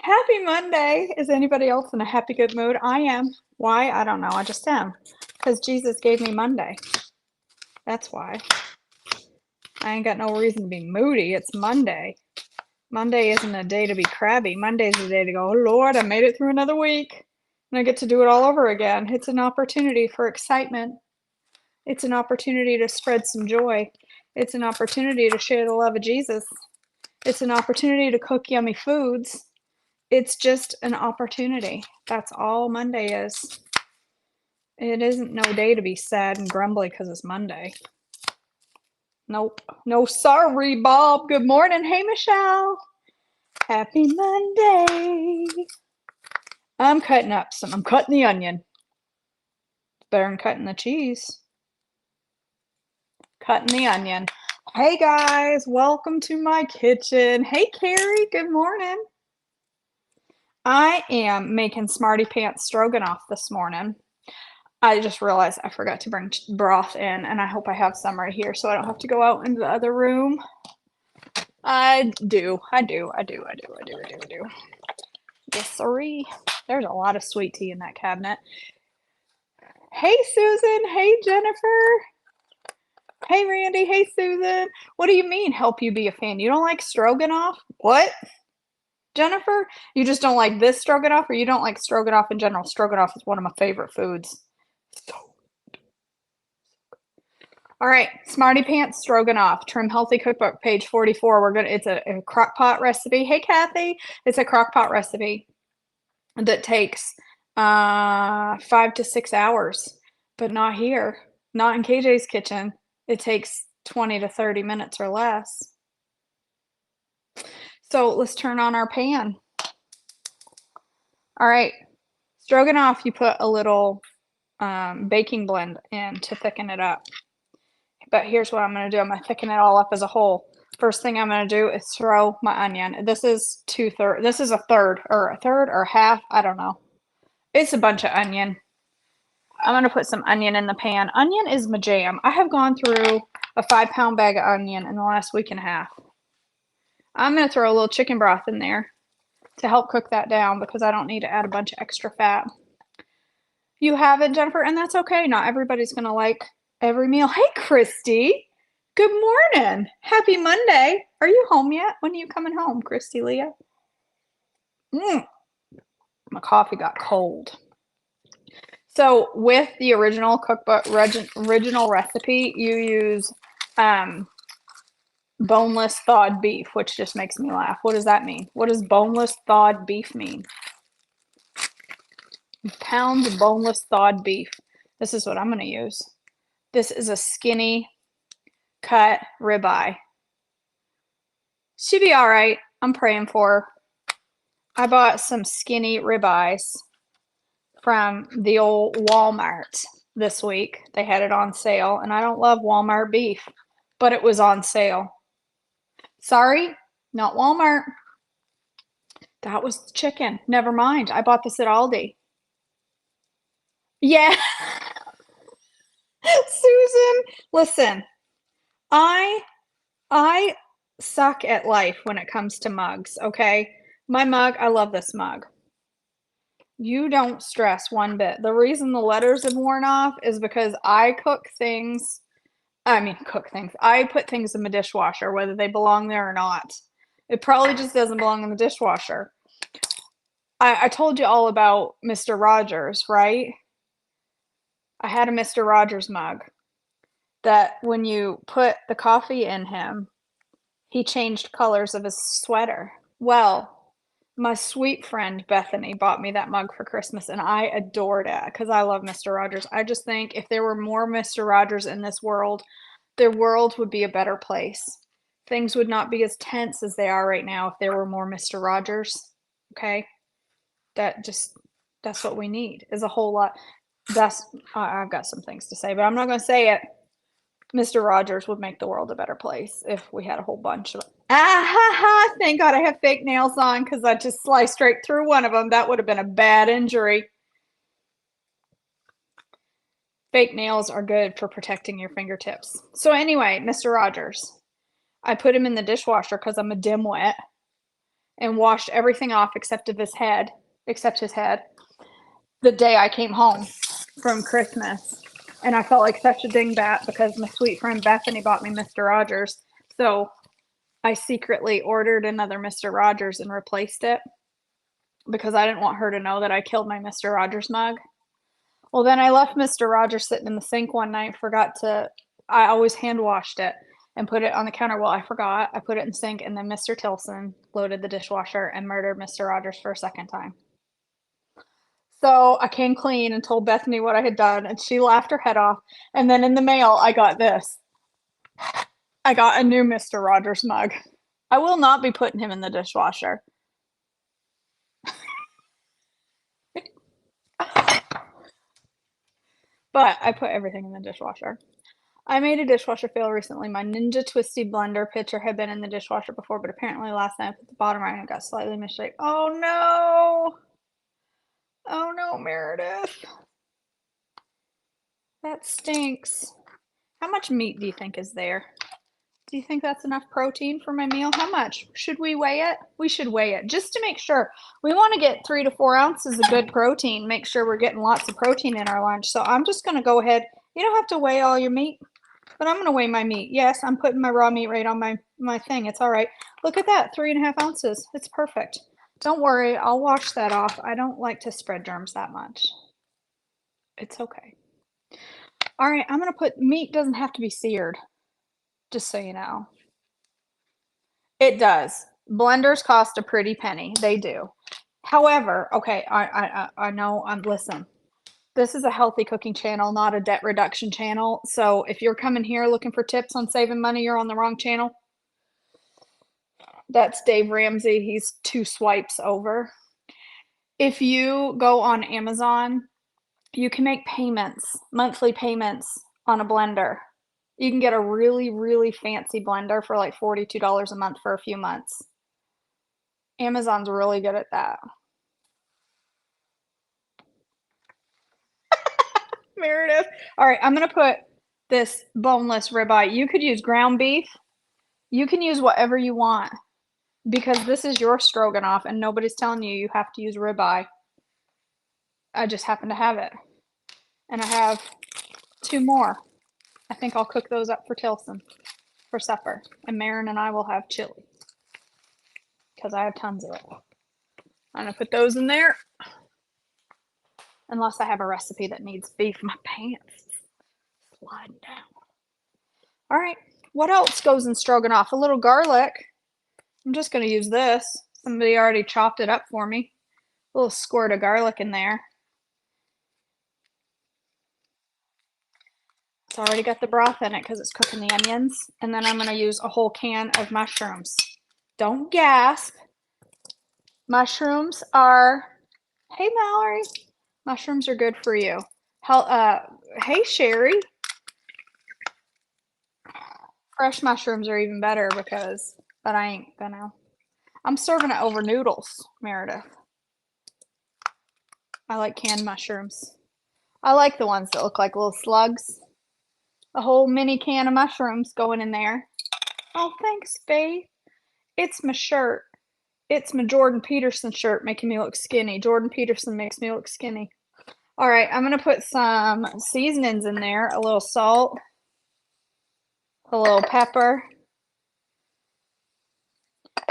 Happy Monday. Is anybody else in a happy, good mood? I am. Why? I don't know. I just am. Because Jesus gave me Monday. That's why. I ain't got no reason to be moody. It's Monday. Monday isn't a day to be crabby. Monday's the day to go, oh Lord, I made it through another week. And I get to do it all over again. It's an opportunity for excitement. It's an opportunity to spread some joy. It's an opportunity to share the love of Jesus. It's an opportunity to cook yummy foods. It's just an opportunity. That's all Monday is. It isn't no day to be sad and grumbly because it's Monday. Nope. No, sorry, Bob. Good morning. Hey, Michelle. Happy Monday. I'm cutting the onion. It's better than cutting the cheese. Cutting the onion. Hey, guys. Welcome to my kitchen. Hey, Carrie. Good morning. I am making Smarty Pants Stroganoff this morning. I just realized I forgot to bring broth in, and I hope I have some right here so I don't have to go out into the other room. I do. Yes, sorry. There's a lot of sweet tea in that cabinet. Hey, Susan. Hey, Jennifer. Hey, Randy. Hey, Susan. What do you mean, help you be a fan? You don't like stroganoff? What? Jennifer, you just don't like this stroganoff, or you don't like stroganoff in general? Stroganoff is one of my favorite foods. All right, Smarty Pants Stroganoff, Trim Healthy Cookbook, page 44. It's a crock pot recipe. Hey, Kathy. It's a crock pot recipe that takes 5 to 6 hours, but not here. Not in KJ's kitchen. It takes 20 to 30 minutes or less. So let's turn on our pan. All right, stroganoff, you put a little baking blend in to thicken it up. But here's what I'm going to do. I'm going to thicken it all up as a whole. First thing I'm going to do is throw my onion. This is this is a third or half. I don't know. It's a bunch of onion. I'm going to put some onion in the pan. Onion is my jam. I have gone through a 5-pound bag of onion in the last week and a half. I'm going to throw a little chicken broth in there to help cook that down because I don't need to add a bunch of extra fat. You have it, Jennifer, and that's okay. Not everybody's going to like every meal. Hey, Christy. Good morning. Happy Monday. Are you home yet? When are you coming home, Christy Leah? My coffee got cold. So with the original cookbook, original recipe, you use boneless thawed beef, which just makes me laugh. What does that mean? What does boneless thawed beef mean? Pound boneless thawed beef. This is what I'm going to use. This is a skinny cut ribeye. She'll be all right. I'm praying for her. I bought some skinny ribeyes from the old Walmart this week. They had it on sale, and I don't love Walmart beef, but it was on sale. Sorry, not Walmart. That was chicken. Never mind. I bought this at Aldi. Yeah. Susan, listen. I suck at life when it comes to mugs, okay? My mug, I love this mug. You don't stress one bit. The reason the letters have worn off is because I cook things. I put things in my dishwasher, whether they belong there or not. It probably just doesn't belong in the dishwasher. I told you all about Mr. Rogers, right? I had a Mr. Rogers mug that when you put the coffee in him, he changed colors of his sweater. Well, my sweet friend Bethany bought me that mug for Christmas, and I adored it because I love Mr. Rogers. I just think if there were more Mr. Rogers in this world, the world would be a better place. Things would not be as tense as they are right now if there were more Mr. Rogers. Okay? That's what we need is a whole lot. I've got some things to say, but I'm not going to say it. Mr. Rogers would make the world a better place if we had a whole bunch of. Thank God I have fake nails on because I just sliced right through one of them. That would have been a bad injury. Fake nails are good for protecting your fingertips. So anyway, Mr. Rogers, I put him in the dishwasher because I'm a dimwit. and washed everything off except his head, the day I came home from Christmas. And I felt like such a dingbat because my sweet friend Bethany bought me Mr. Rogers. So I secretly ordered another Mr. Rogers and replaced it because I didn't want her to know that I killed my Mr. Rogers mug. Well, then I left Mr. Rogers sitting in the sink one night, I always hand washed it and put it on the counter. Well, I forgot. I put it in the sink, and then Mr. Tilson loaded the dishwasher and murdered Mr. Rogers for a second time. So I came clean and told Bethany what I had done, and she laughed her head off. And then in the mail, I got this. I got a new Mr. Rogers mug. I will not be putting him in the dishwasher. But I put everything in the dishwasher. I made a dishwasher fail recently. My Ninja Twisty blender pitcher had been in the dishwasher before, but apparently last night I put the bottom right and it got slightly misshaped. Oh no! Oh no, Meredith. That stinks. How much meat do you think is there? Do you think that's enough protein for my meal? How much? Should we weigh it? We should weigh it just to make sure. We want to get 3 to 4 ounces of good protein, make sure we're getting lots of protein in our lunch. So I'm just going to go ahead. You don't have to weigh all your meat, but I'm going to weigh my meat. Yes, I'm putting my raw meat right on my thing. It's all right. Look at that, 3.5 ounces. It's perfect. Don't worry, I'll wash that off. I don't like to spread germs that much. It's okay. All right, I'm going to put, meat doesn't have to be seared, just so you know. It does. Blenders cost a pretty penny. They do. However, okay, I know, listen, this is a healthy cooking channel, not a debt reduction channel. So if you're coming here looking for tips on saving money, you're on the wrong channel. That's Dave Ramsey. He's 2 swipes over. If you go on Amazon, you can make payments, monthly payments on a blender. You can get a really, really fancy blender for like $42 a month for a few months. Amazon's really good at that. Meredith. All right, I'm going to put this boneless ribeye. You could use ground beef. You can use whatever you want because this is your stroganoff and nobody's telling you you have to use ribeye. I just happen to have it. And I have 2 more. I think I'll cook those up for Tilson for supper. And Marin and I will have chili because I have tons of it. I'm going to put those in there. Unless I have a recipe that needs beef. My pants sliding down. All right. What else goes in stroganoff? A little garlic. I'm just going to use this. Somebody already chopped it up for me. A little squirt of garlic in there. It's already got the broth in it because it's cooking the onions. And then I'm going to use a whole can of mushrooms. Don't gasp. Mushrooms are, hey Mallory, mushrooms are good for you. Hey Sherry. Fresh mushrooms are even better but I ain't gonna. I'm serving it over noodles, Meredith. I like canned mushrooms. I like the ones that look like little slugs. A whole mini can of mushrooms going in there. Oh, thanks, babe. It's my shirt. It's my Jordan Peterson shirt making me look skinny. Jordan Peterson makes me look skinny. All right, I'm going to put some seasonings in there. A little salt. A little pepper.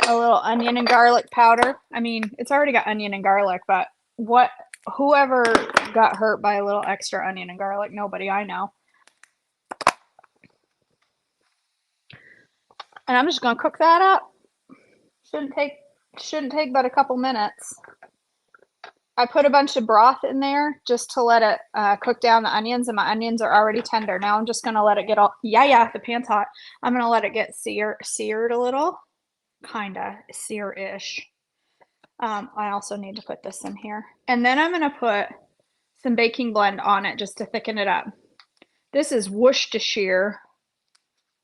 A little onion and garlic powder. I mean, it's already got onion and garlic, but whoever got hurt by a little extra onion and garlic? Nobody I know. And I'm just going to cook that up. Shouldn't take but a couple minutes. I put a bunch of broth in there just to let it cook down the onions, and my onions are already tender. Now I'm just going to let it get all, the pan's hot. I'm going to let it get seared a little, kind of sear-ish. I also need to put this in here. And then I'm going to put some baking blend on it just to thicken it up. This is Worcestershire.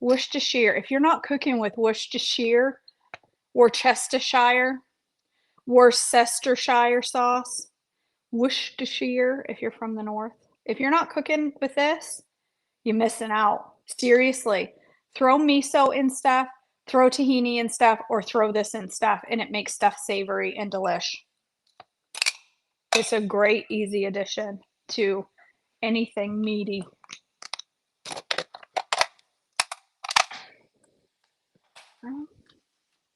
If you're not cooking with Worcestershire, Worcestershire sauce, Worcestershire if you're from the north. If you're not cooking with this, you're missing out. Seriously, throw miso in stuff, Throw tahini and stuff or throw this in stuff, and it makes stuff savory and delish. It's a great, easy addition to anything meaty.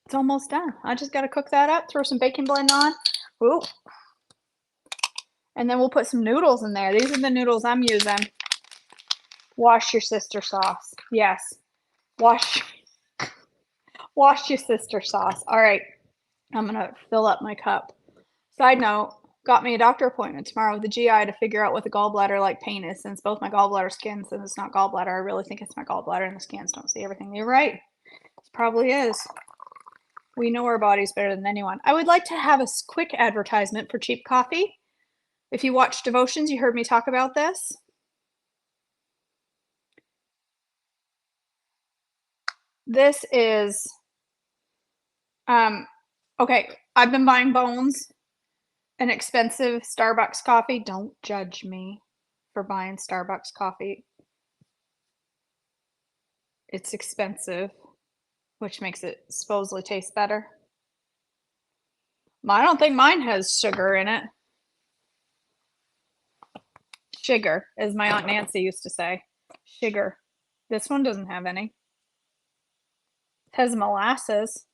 It's almost done. I just got to cook that up, throw some bacon blend on. Ooh. And then we'll put some noodles in there. These are the noodles I'm using. Wash your sister sauce. Yes. Wash your sister sauce. All right. I'm going to fill up my cup. Side note, got me a doctor appointment tomorrow with the GI to figure out what the gallbladder like pain is, since both my gallbladder scans and it's not gallbladder. I really think it's my gallbladder and the scans don't see everything. You're right. It probably is. We know our bodies better than anyone. I would like to have a quick advertisement for cheap coffee. If you watch Devotions, you heard me talk about this. This is, okay, I've been buying Bones, an expensive Starbucks coffee. Don't judge me for buying Starbucks coffee. It's expensive, which makes it supposedly taste better. I don't think mine has sugar in it. Sugar, as my Aunt Nancy used to say. Sugar. This one doesn't have any. It has molasses.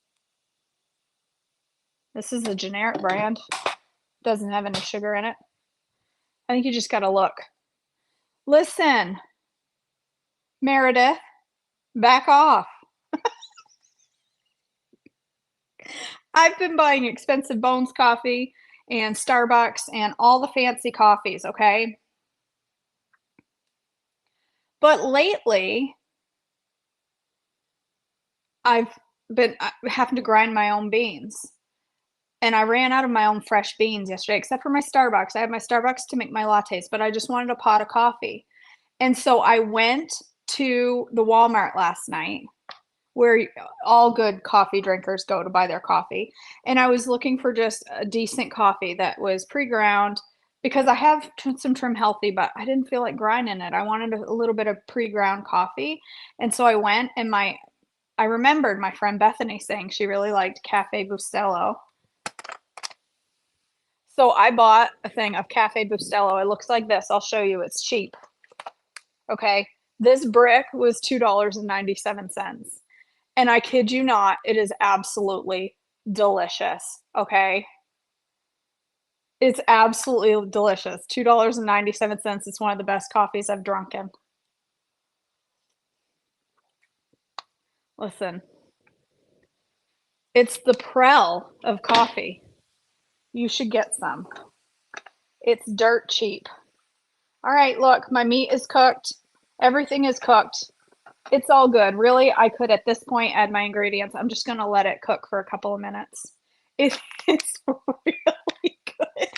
This is a generic brand. Doesn't have any sugar in it. I think you just gotta look. Listen, Meredith, back off. I've been buying expensive Bones coffee and Starbucks and all the fancy coffees, okay? But lately, I've been having to grind my own beans. And I ran out of my own fresh beans yesterday, except for my Starbucks. I have my Starbucks to make my lattes, but I just wanted a pot of coffee. And so I went to the Walmart last night, where all good coffee drinkers go to buy their coffee. And I was looking for just a decent coffee that was pre-ground, because I have some Trim Healthy, but I didn't feel like grinding it. I wanted a little bit of pre-ground coffee. And so I went, and I remembered my friend Bethany saying she really liked Cafe Bustelo. So I bought a thing of Cafe Bustelo. It looks like this. I'll show you. It's cheap. Okay. This brick was $2.97. And I kid you not, it is absolutely delicious. Okay. It's absolutely delicious. $2.97. It's one of the best coffees I've drunken. Listen, it's the Prel of coffee. You should get some. It's dirt cheap. All right, look, my meat is cooked. Everything is cooked. It's all good. Really, I could at this point add my ingredients. I'm just going to let it cook for a couple of minutes. It's really good.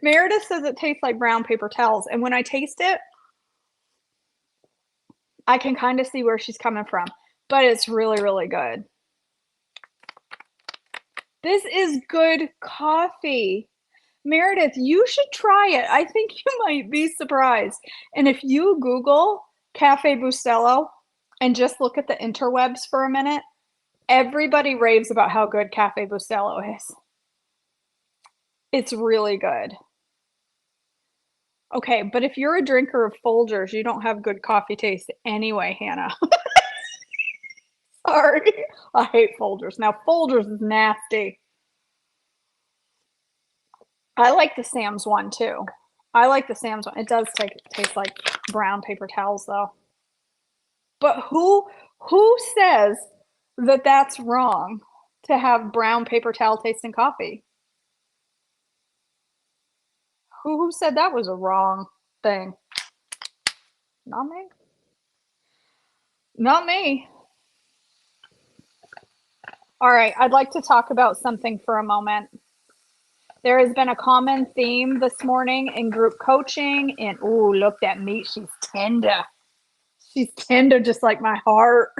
Meredith says it tastes like brown paper towels. And when I taste it, I can kind of see where she's coming from. But it's really, really good. This is good coffee. Meredith, you should try it. I think you might be surprised. And if you Google Cafe Bustelo and just look at the interwebs for a minute, everybody raves about how good Cafe Bustelo is. It's really good. Okay, but if you're a drinker of Folgers, you don't have good coffee taste anyway, Hannah. Sorry. I hate Folgers. Now, Folgers is nasty. I like the Sam's one too. I like the Sam's one. It does taste like brown paper towels though. But who says that that's wrong to have brown paper towel tasting coffee? Who said that was a wrong thing? Not me. Not me. All right, I'd like to talk about something for a moment. There has been a common theme this morning in group coaching, and ooh, look, that meat, she's tender. She's tender just like my heart.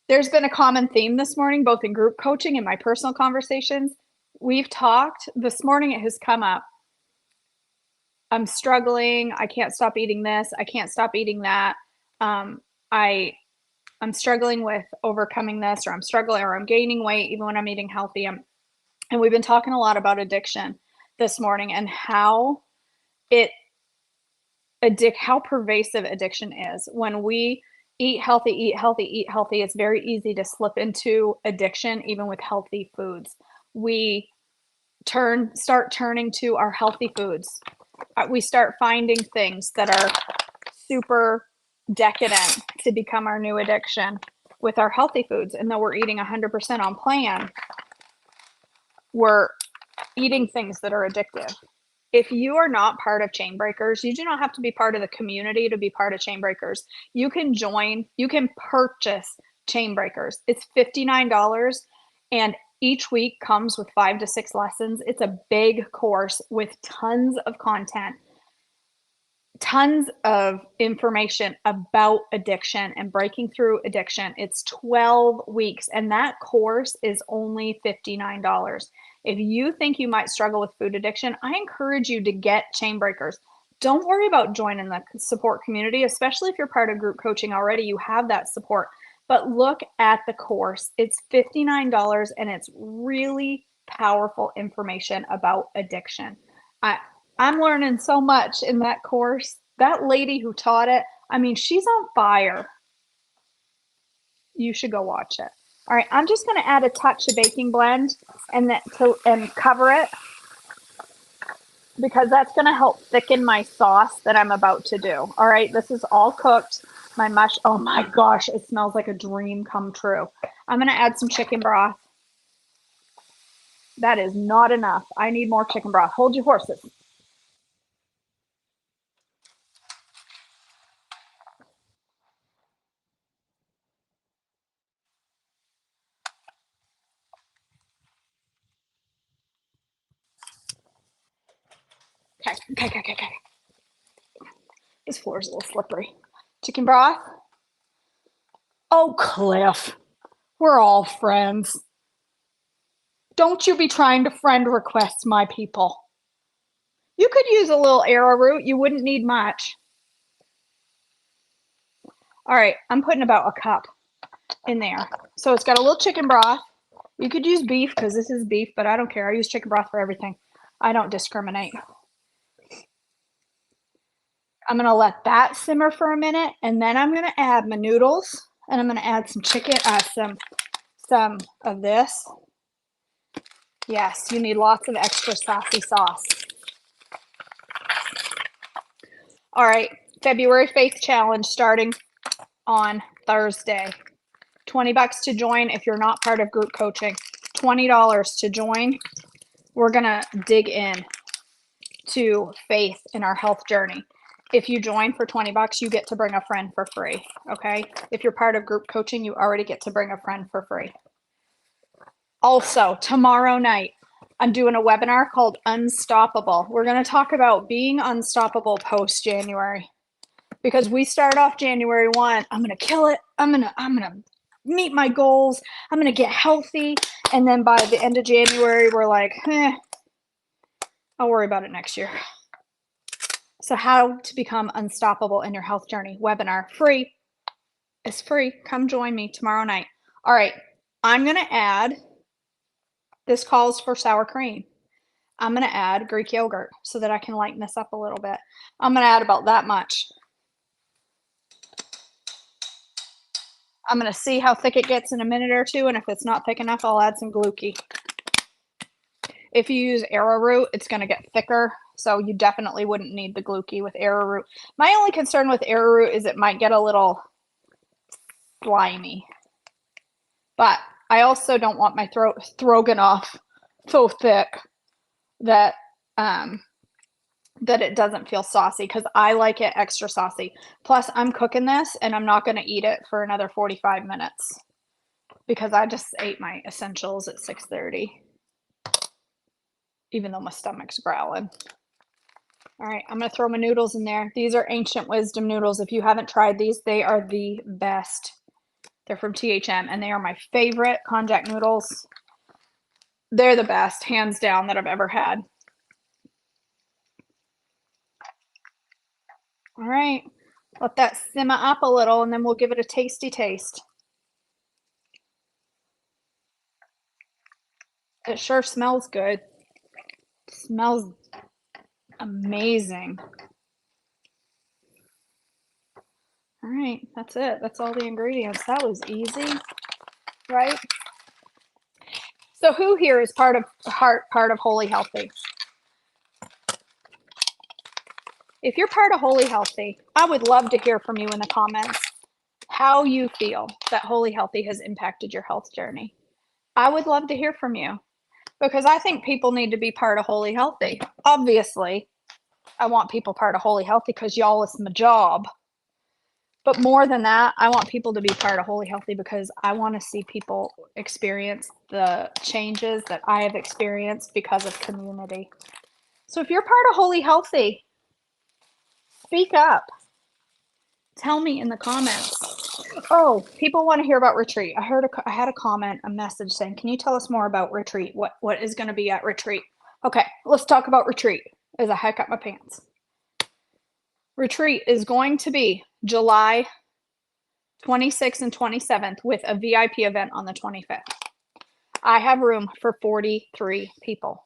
There's been a common theme this morning, both in group coaching and my personal conversations. We've talked, this morning it has come up. I'm struggling. I can't stop eating this. I can't stop eating that. I'm I'm struggling with overcoming this, or I'm struggling, or I'm gaining weight even when I'm eating healthy. And we've been talking a lot about addiction this morning and it how pervasive addiction is. When we eat healthy, eat healthy, eat healthy, it's very easy to slip into addiction, even with healthy foods. We start turning to our healthy foods. We start finding things that are super decadent to become our new addiction with our healthy foods. And though we're eating 100% on plan, we're eating things that are addictive. If you are not part of Chain Breakers, you do not have to be part of the community to be part of Chain Breakers. You can join, you can purchase Chain Breakers. It's $59 and each week comes with 5 to 6 lessons. It's a big course with tons of content, tons of information about addiction and breaking through addiction. It's 12 weeks and that course is only $59. If you think you might struggle with food addiction, I encourage you to get Chain Breakers. Don't worry about joining the support community, especially if you're part of group coaching already, you have that support. But look at the course. It's $59 and it's really powerful information about addiction. I'm learning so much in that course. That lady who taught it, I mean, she's on fire. You should go watch it. All right, I'm just going to add a touch of baking blend and cover it because that's going to help thicken my sauce that I'm about to do. All right, this is all cooked. My mush, oh my gosh, it smells like a dream come true. I'm going to add some chicken broth. That is not enough. I need more chicken broth. Hold your horses. Okay. This floor is a little slippery. Chicken broth. Oh, Cliff, we're all friends. Don't you be trying to friend request my people. You could use a little arrowroot. You wouldn't need much. All right, I'm putting about a cup in there. So it's got a little chicken broth. You could use beef because this is beef, but I don't care. I use chicken broth for everything. I don't discriminate. I'm going to let that simmer for a minute, and then I'm going to add my noodles, and I'm going to add some chicken, some of this. Yes, you need lots of extra saucy sauce. All right, February Faith Challenge starting on Thursday. $20 to join if you're not part of group coaching. $20 to join. We're going to dig in to faith in our health journey. If you join for $20, you get to bring a friend for free, okay? If you're part of group coaching, you already get to bring a friend for free. Also, tomorrow night, I'm doing a webinar called Unstoppable. We're going to talk about being unstoppable post-January because we start off January 1. I'm going to kill it. I'm going to meet my goals. I'm going to get healthy. And then by the end of January, we're like, I'll worry about it next year. So how to become unstoppable in your health journey webinar, free. It's free. Come join me tomorrow night. All right. I'm going to add, this calls for sour cream. I'm going to add Greek yogurt so that I can lighten this up a little bit. I'm going to add about that much. I'm going to see how thick it gets in a minute or two, and if it's not thick enough, I'll add some Glucki. If you use arrowroot, it's going to get thicker, so you definitely wouldn't need the Glucki with arrowroot. My only concern with arrowroot is it might get a little slimy. But I also don't want my Stroganoff so thick that that it doesn't feel saucy, because I like it extra saucy. Plus, I'm cooking this and I'm not going to eat it for another 45 minutes because I just ate my essentials at 6:30, even though my stomach's growling. All right, I'm going to throw my noodles in there. These are Ancient Wisdom noodles. If you haven't tried these, they are the best. They're from THM, and they are my favorite konjac noodles. They're the best, hands down, that I've ever had. All right, let that simmer up a little, and then we'll give it a tasty taste. It sure smells good. Smells amazing. All right, that's it. That's all the ingredients. That was easy, right? So who here is part of Wholly Healthy? If you're part of Wholly Healthy, I would love to hear from you in the comments how you feel that Wholly Healthy has impacted your health journey. I would love to hear from you because I think people need to be part of Wholly Healthy. Obviously, I want people part of Wholly Healthy because y'all, it's my job. But more than that, I want people to be part of Wholly Healthy because I want to see people experience the changes that I have experienced because of community. So if you're part of Wholly Healthy, speak up. Tell me in the comments. Oh, people want to hear about retreat. I had a comment, a message saying, "Can you tell us more about retreat? What is going to be at retreat?" Okay, let's talk about retreat. As I hike up my pants. Retreat is going to be July 26th and 27th with a VIP event on the 25th. I have room for 43 people.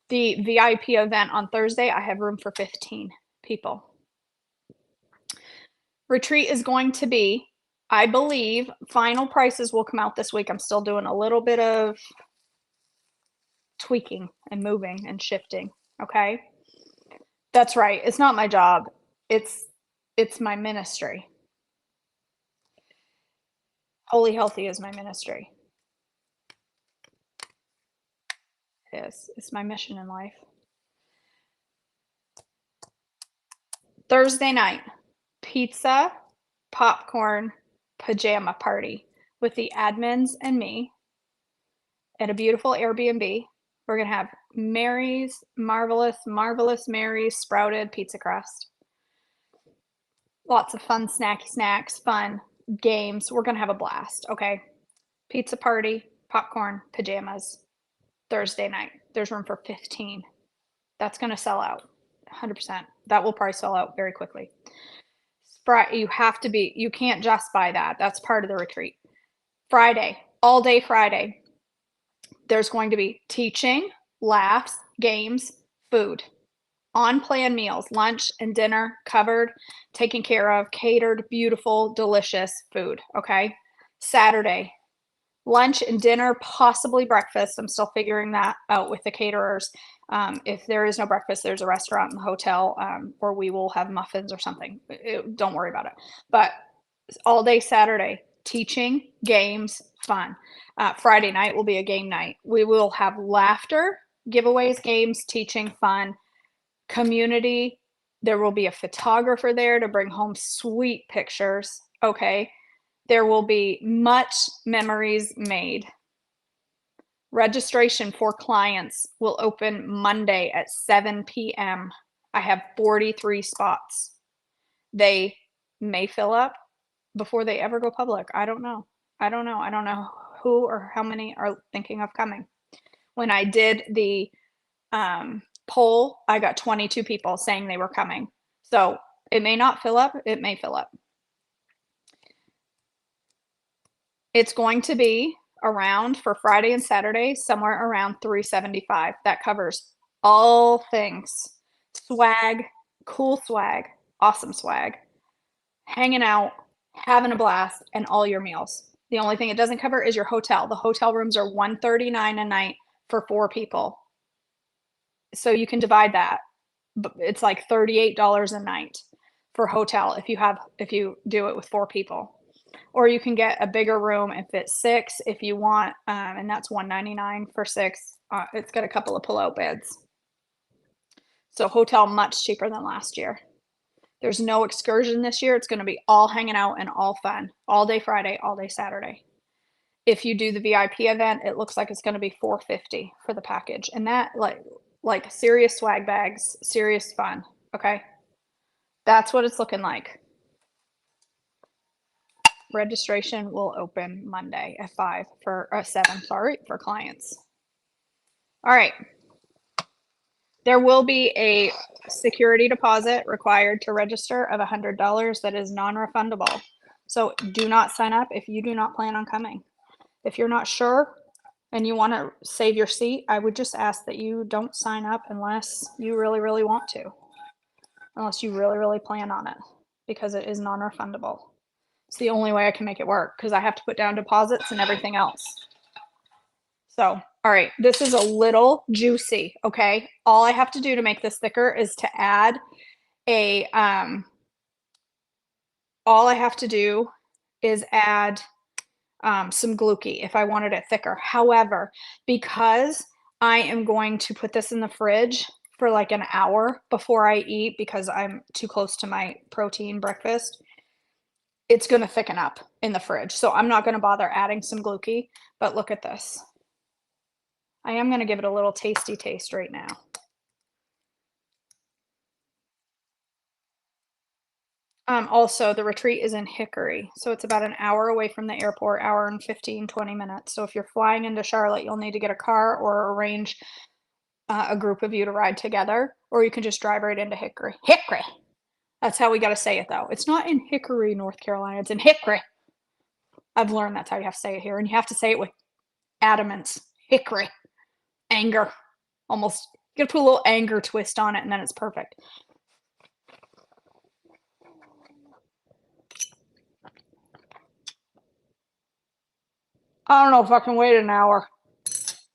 The VIP event on Thursday, I have room for 15 people. Retreat is going to be, I believe, final prices will come out this week. I'm still doing a little bit of tweaking and moving and shifting, okay? That's right. It's not my job. It's my ministry. Wholly Healthy is my ministry. It is. It's my mission in life. Thursday night, pizza, popcorn, pajama party with the admins and me at a beautiful Airbnb. We're going to have Mary's Marvelous Mary's Sprouted Pizza Crust. Lots of fun snacky snacks, fun games. We're going to have a blast, okay? Pizza party, popcorn, pajamas, Thursday night. There's room for 15. That's going to sell out 100%. That will probably sell out very quickly. You can't just buy that. That's part of the retreat. Friday, all day Friday, there's going to be teaching, laughs, games, food, on-plan meals, lunch and dinner covered, taken care of, catered, beautiful, delicious food, okay? Saturday, lunch and dinner, possibly breakfast. I'm still figuring that out with the caterers. If there is no breakfast, there's a restaurant in the hotel, or we will have muffins or something. Don't worry about it. But all day Saturday, teaching, games, fun. Friday night will be a game night. We will have laughter, giveaways, games, teaching, fun, community. There will be a photographer there to bring home sweet pictures. Okay. There will be much memories made. Registration for clients will open Monday at 7 p.m. I have 43 spots. They may fill up before they ever go public. I don't know. I don't know who or how many are thinking of coming. When I did the poll, I got 22 people saying they were coming. So it may not fill up. It may fill up. It's going to be around for Friday and Saturday, somewhere around $375. That covers all things. Swag, cool swag, awesome swag, hanging out, having a blast, and all your meals. The only thing it doesn't cover is your hotel. The hotel rooms are $139 a night for 4 people. So you can divide that. It's like $38 a night for hotel if you do it with 4 people. Or you can get a bigger room if it's 6 if you want, and that's $199 for 6. It's got a couple of pull-out beds. So hotel much cheaper than last year. There's no excursion this year. It's going to be all hanging out and all fun, all day Friday, all day Saturday. If you do the VIP event, it looks like it's going to be $450 for the package, and that like serious swag bags, serious fun. Okay, that's what it's looking like. Registration will open Monday at 5 for 7, sorry, for clients. All right. There will be a security deposit required to register of $100 that is non-refundable. So do not sign up if you do not plan on coming. If you're not sure, and you wanna save your seat, I would just ask that you don't sign up unless you really, really want to, unless you really, really plan on it, because it is non-refundable. It's the only way I can make it work because I have to put down deposits and everything else. So, all right, this is a little juicy, okay? All I have to do to make this thicker is to add a, all I have to do is add some Glucki if I wanted it thicker. However, because I am going to put this in the fridge for like an hour before I eat because I'm too close to my protein breakfast, it's gonna thicken up in the fridge. So I'm not gonna bother adding some Glucki, but look at this. I am gonna give it a little tasty taste right now. Also, the retreat is in Hickory, so it's about an hour away from the airport, hour and 15, 20 minutes. So if you're flying into Charlotte, you'll need to get a car or arrange a group of you to ride together, or you can just drive right into Hickory. Hickory! That's how we got to say it, though. It's not in Hickory, North Carolina. It's in Hickory. I've learned that's how you have to say it here, and you have to say it with adamance. Hickory. Anger. Almost. You got to put a little anger twist on it, and then it's perfect. I don't know if I can wait an hour.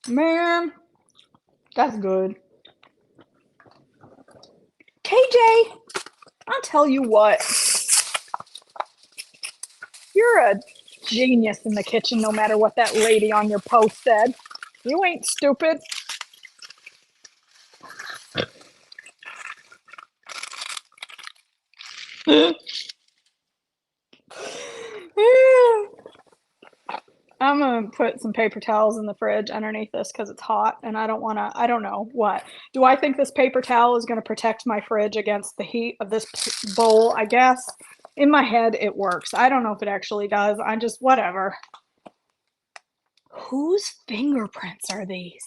Man, that's good. KJ, I'll tell you what. You're a genius in the kitchen, no matter what that lady on your post said. You ain't stupid. I'm gonna put some paper towels in the fridge underneath this because it's hot and I don't wanna, I don't know what. Do I think this paper towel is gonna protect my fridge against the heat of this bowl? I guess. In my head, it works. I don't know if it actually does. I just, whatever. Whose fingerprints are these?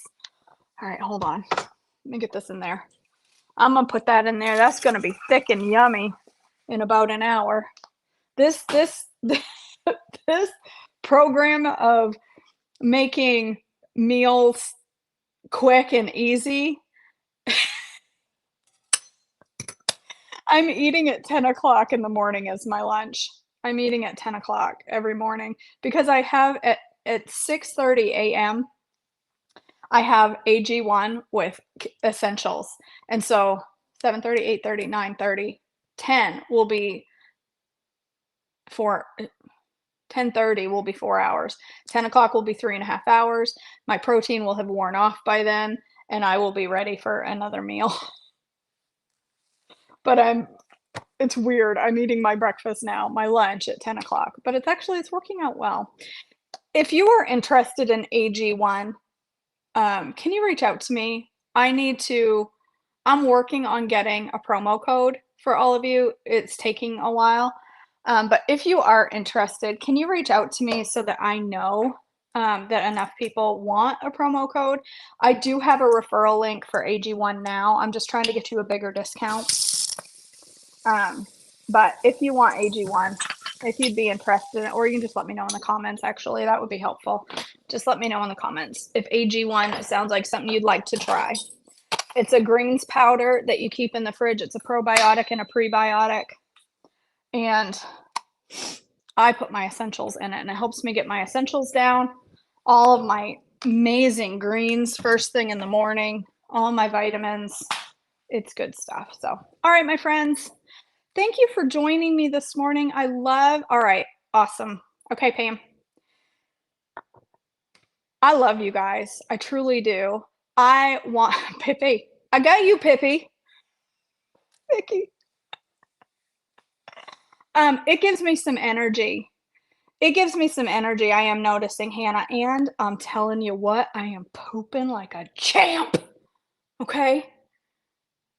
All right, hold on. Let me get this in there. I'm gonna put that in there. That's gonna be thick and yummy in about an hour. This this program of making meals quick and easy. I'm eating at 10 o'clock in the morning as my lunch. I'm eating at 10 o'clock every morning because I have at 6:30 a.m. I have AG1 with essentials. And so 7:30, 8:30, 9:30, 10 will be for 10:30 will be 4 hours. 10 o'clock will be 3.5 hours. My protein will have worn off by then, and I will be ready for another meal. But it's weird. I'm eating my breakfast now, my lunch at 10 o'clock, but it's working out well. If you are interested in AG1, can you reach out to me? I'm working on getting a promo code for all of you. It's taking a while. But if you are interested, can you reach out to me so that I know that enough people want a promo code? I do have a referral link for AG1 now. I'm just trying to get you a bigger discount. But if you want AG1, if you'd be interested in it, or you can just let me know in the comments, actually, that would be helpful. Just let me know in the comments if AG1 sounds like something you'd like to try. It's a greens powder that you keep in the fridge. It's a probiotic and a prebiotic. And I put my essentials in it, and it helps me get my essentials down. All of my amazing greens first thing in the morning, all my vitamins. It's good stuff. So, all right, my friends. Thank you for joining me this morning. All right, awesome. Okay, Pam. I love you guys. I truly do. I want Pippi. I got you, Pippi. Vicky. It gives me some energy. It gives me some energy. I am noticing, Hannah, and I'm telling you what, I am pooping like a champ. Okay?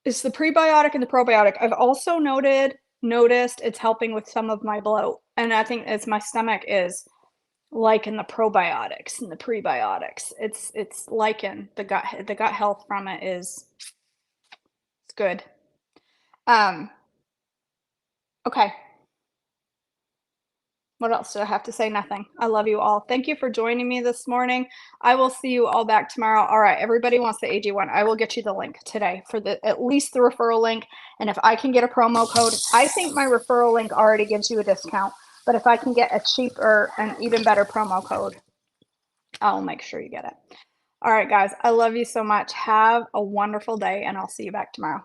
It's the prebiotic and the probiotic. I've also noticed it's helping with some of my bloat. And I think it's my stomach is liking the probiotics and the prebiotics. It's liking the gut health from it is it's good. Um okay. What else do I have to say? Nothing. I love you all. Thank you for joining me this morning. I will see you all back tomorrow. All right, everybody wants the AG one. I will get you the link today for at least the referral link. And if I can get a promo code, I think my referral link already gives you a discount. But if I can get a cheaper and even better promo code, I'll make sure you get it. All right, guys, I love you so much. Have a wonderful day, and I'll see you back tomorrow.